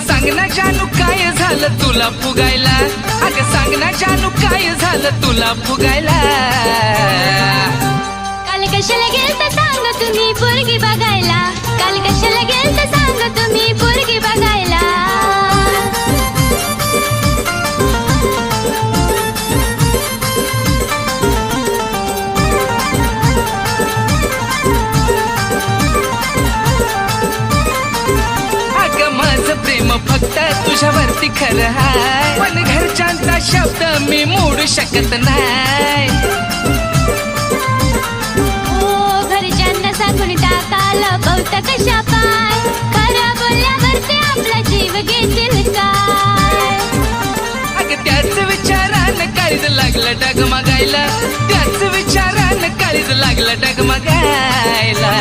सांग ना जानू काय झालं तुला फुगायला, अगं सांग ना जानू काय झालं तुला फुगायला. काल कशाला गेलता सांग तुम्ही पोरगी बघायला, काल कशाला गेलता सांग तुम्ही पोरगी बघायला. प्रेम फक्त तुझ्यावरती खरं हाय, पण घरच्यांचा शब्द मी मोडू शकत नाही. हो घरच्यांना सांगून टाकाला बहुता कशा पाय, खरं बोलल्यावरती आपला जीव घेतील काय. अगं त्याच विचारानं काळीज लागलं डगमगायला, त्याच विचारानं काळीज लागलं डगमगायला.